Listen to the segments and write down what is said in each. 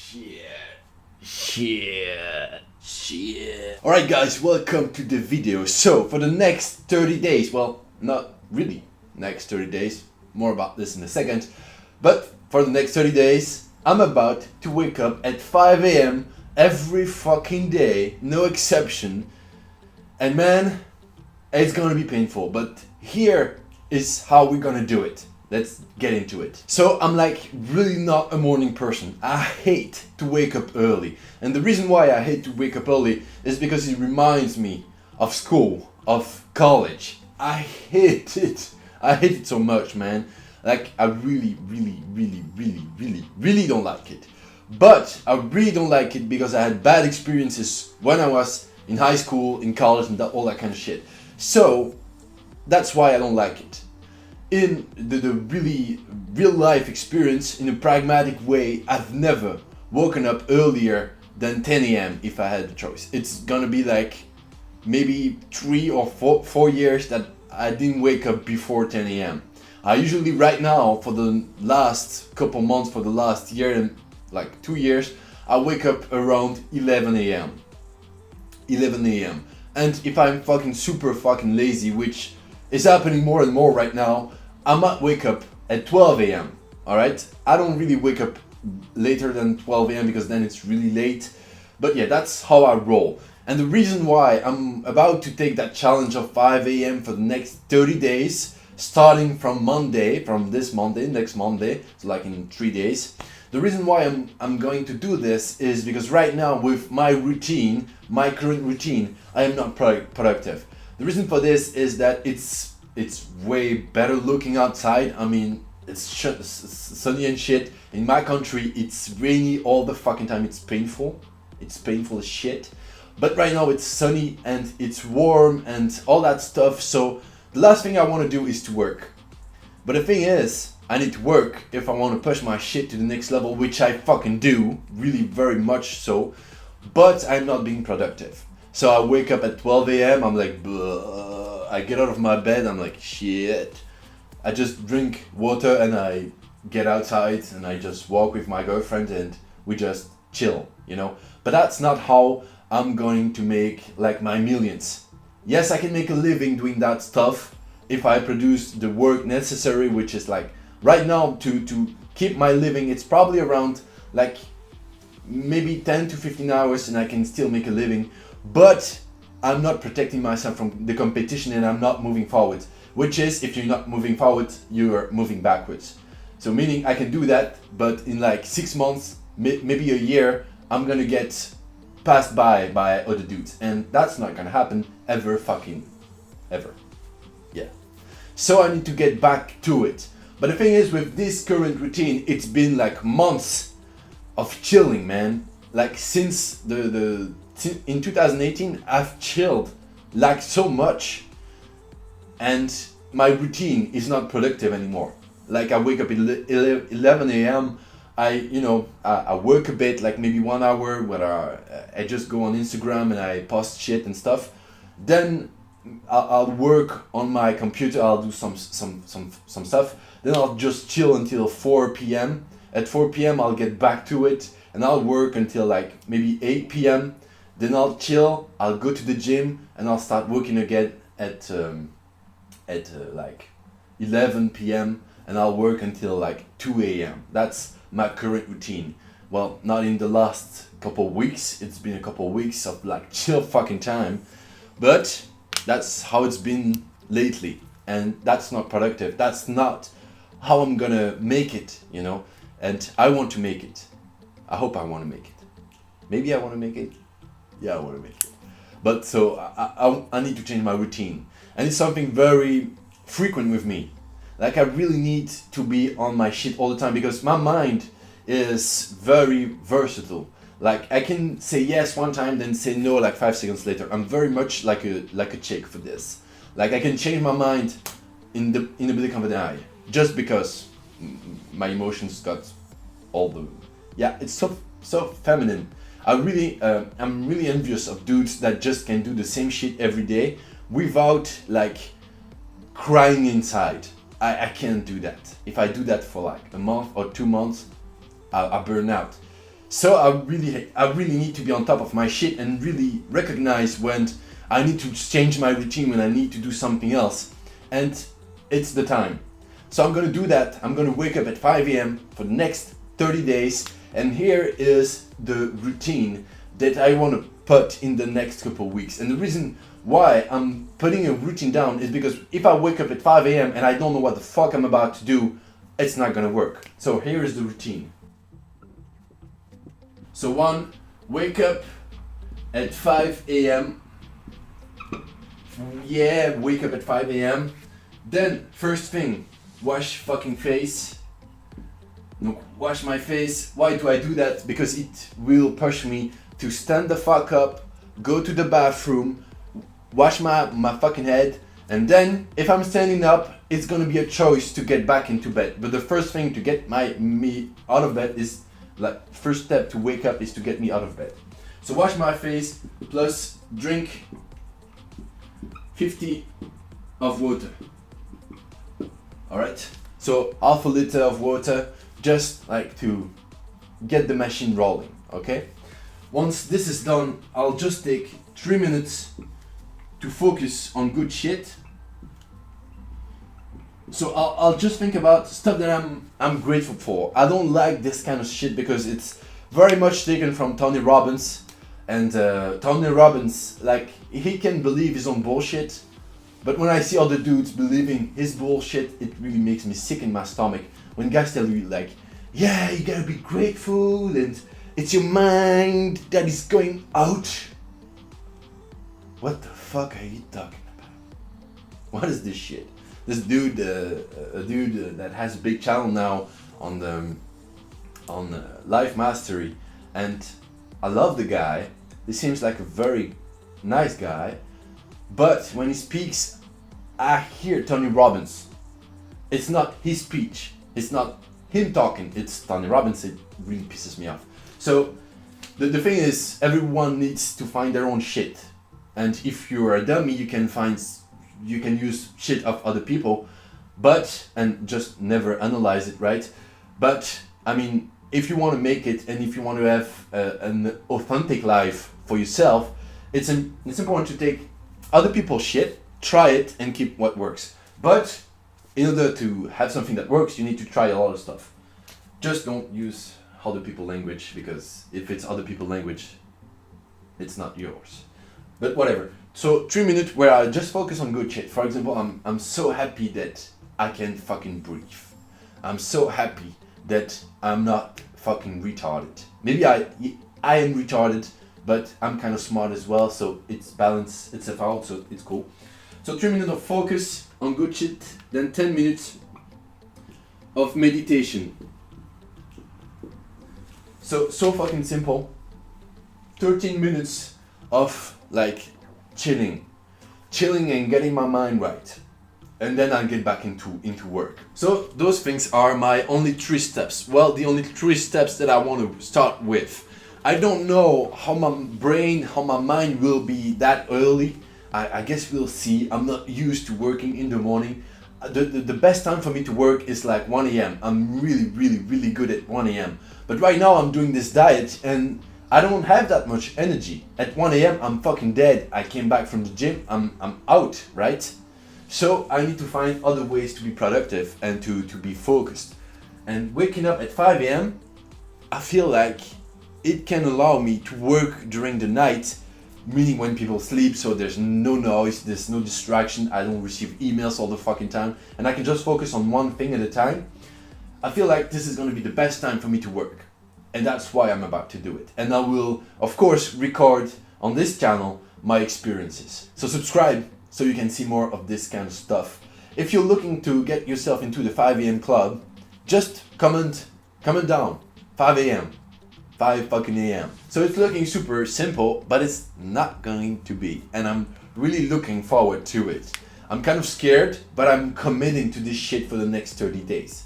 Shit. Alright guys, welcome to the video. So for the next 30 days, well, not really next 30 days, more about this in a second, but for the next 30 days, I'm about to wake up at 5 a.m. every fucking day, no exception. And man, it's gonna be painful, but here is how we're gonna do it. Let's get into it. So I'm like really not a morning person. I hate to wake up early. And the reason why I hate to wake up early is because it reminds me of school, of college. I hate it. I hate it so much, man. Like I really don't like it. But I really don't like it because I had bad experiences when I was in high school, in college, and all that kind of shit. So that's why I don't like it. In the really real life experience, in a pragmatic way, I've never woken up earlier than 10 a.m. if I had the choice. It's gonna be like maybe 3 or 4 years that I didn't wake up before 10 a.m. I usually right now, for the last couple months, for the last year and like 2 years, I wake up around 11 a.m. 11 a.m. And if I'm fucking super fucking lazy, which is happening more and more right now, I might wake up at 12 a.m. Alright? I don't really wake up later than 12 a.m. because then it's really late. But yeah, that's how I roll. And the reason why I'm about to take that challenge of 5 a.m. for the next 30 days, starting from Monday, from this Monday, next Monday, so like in 3 days. The reason why I'm going to do this is because right now with my routine, my current routine, I am not productive. The reason for this is that it's way better looking outside. I mean, it's sunny and shit. In my country, it's rainy all the fucking time. It's painful. It's painful as shit. But right now it's sunny and it's warm and all that stuff. So the last thing I want to do is to work. But the thing is, I need to work if I want to push my shit to the next level, which I fucking do, really very much so. But I'm not being productive. So I wake up at 12 a.m. I'm like, bleh. I get out of my bed, I'm like, shit. I just drink water and I get outside and I just walk with my girlfriend and we just chill, you know. But that's not how I'm going to make like my millions. Yes, I can make a living doing that stuff if I produce the work necessary, which is like right now to keep my living, it's probably around like maybe 10 to 15 hours and I can still make a living. But I'm not protecting myself from the competition and I'm not moving forward. Which is, if you're not moving forward, you're moving backwards. So meaning I can do that, but in like 6 months, maybe a year, I'm gonna get passed by other dudes. And that's not gonna happen ever. Yeah. So I need to get back to it. But the thing is, with this current routine, it's been like months of chilling, man. Like since in 2018, I've chilled like so much and my routine is not productive anymore. Like I wake up at 11 a.m. I work a bit, like maybe 1 hour where I just go on Instagram and I post shit and stuff. Then I'll work on my computer, I'll do some stuff. Then I'll just chill until 4 p.m. At 4 p.m. I'll get back to it and I'll work until like maybe 8 p.m. Then I'll chill, I'll go to the gym and I'll start working again at like 11 p.m. and I'll work until like 2 a.m. That's my current routine. Well, not in the last couple weeks, it's been a couple weeks of like chill fucking time, but that's how it's been lately and that's not productive. That's not how I'm gonna make it, you know, and I want to make it. I hope I want to make it. Maybe I want to make it. Yeah, I want to make it. But so I need to change my routine. And it's something very frequent with me. Like I really need to be on my shit all the time because my mind is very versatile. Like I can say yes one time, then say no like 5 seconds later. I'm very much like a chick for this. Like I can change my mind in the blink of an eye. Just because my emotions got all the... Yeah, it's so feminine. I'm really envious of dudes that just can do the same shit every day without like crying inside. I can't do that. If I do that for like a month or 2 months, I burn out. So I really need to be on top of my shit and really recognize when I need to change my routine, when I need to do something else. And it's the time. So I'm gonna do that. I'm gonna wake up at 5 a.m. for the next 30 days. And here is the routine that I want to put in the next couple of weeks. And the reason why I'm putting a routine down is because if I wake up at 5 a.m. and I don't know what the fuck I'm about to do, it's not gonna work. So here is the routine. So 1, wake up at 5 a.m. Yeah, wake up at 5 a.m. Then, first thing, wash fucking face. No, wash my face. Why do I do that? Because it will push me to stand the fuck up, go to the bathroom, wash my fucking head, and then if I'm standing up, it's gonna be a choice to get back into bed. But the first thing to get me out of bed is, like, first step to wake up is to get me out of bed. So wash my face plus drink 50 of water. Alright? So half a liter of water, just like to get the machine rolling, okay? Once this is done, I'll just take 3 minutes to focus on good shit. So I'll just think about stuff that I'm grateful for. I don't like this kind of shit because it's very much taken from Tony Robbins. And Tony Robbins, like, he can believe his own bullshit. But when I see other dudes believing his bullshit, it really makes me sick in my stomach. When guys tell you, like, yeah, you gotta be grateful and it's your mind that is going out. What the fuck are you talking about? What is this shit? This dude, a dude that has a big channel now on Life Mastery, and I love the guy. He seems like a very nice guy, but when he speaks, I hear Tony Robbins. It's not his speech. It's not him talking. It's Tony Robbins. It really pisses me off. So the thing is, everyone needs to find their own shit. And if you're a dummy, you can use shit of other people, and just never analyze it, right? But I mean, if you want to make it and if you want to have an authentic life for yourself, it's important to take other people's shit, try it, and keep what works. But in order to have something that works, you need to try a lot of stuff. Just don't use other people's language, because if it's other people's language, it's not yours. But whatever. So 3 minutes where I just focus on good shit. For example, I'm so happy that I can fucking breathe. I'm so happy that I'm not fucking retarded. Maybe I am retarded, but I'm kind of smart as well, so it's balanced itself out, so it's cool. So 3 minutes of focus on good shit, then 10 minutes of meditation. So fucking simple. 13 minutes of like chilling and getting my mind right. And then I'll get back into work. So those things are my only 3 steps. Well, the only 3 steps that I want to start with. I don't know how my brain, how my mind will be that early. I guess we'll see. I'm not used to working in the morning. The best time for me to work is like 1 a.m. I'm really good at 1 a.m. But right now I'm doing this diet and I don't have that much energy. At 1 a.m. I'm fucking dead. I came back from the gym. I'm out, right? So I need to find other ways to be productive and to be focused. And waking up at 5 a.m., I feel like it can allow me to work during the night, meaning when people sleep, so there's no noise, there's no distraction, I don't receive emails all the fucking time, and I can just focus on one thing at a time. I feel like this is going to be the best time for me to work. And that's why I'm about to do it. And I will, of course, record on this channel my experiences. So subscribe so you can see more of this kind of stuff. If you're looking to get yourself into the 5 a.m. club, just comment down, 5 a.m. 5 fucking a.m. So it's looking super simple, but it's not going to be. And I'm really looking forward to it. I'm kind of scared, but I'm committing to this shit for the next 30 days.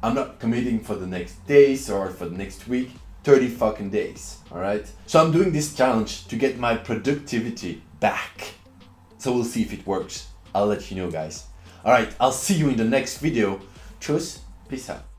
I'm not committing for the next days or for the next week, 30 fucking days, alright? So I'm doing this challenge to get my productivity back. So we'll see if it works. I'll let you know, guys. Alright, I'll see you in the next video. Tschüss, peace out.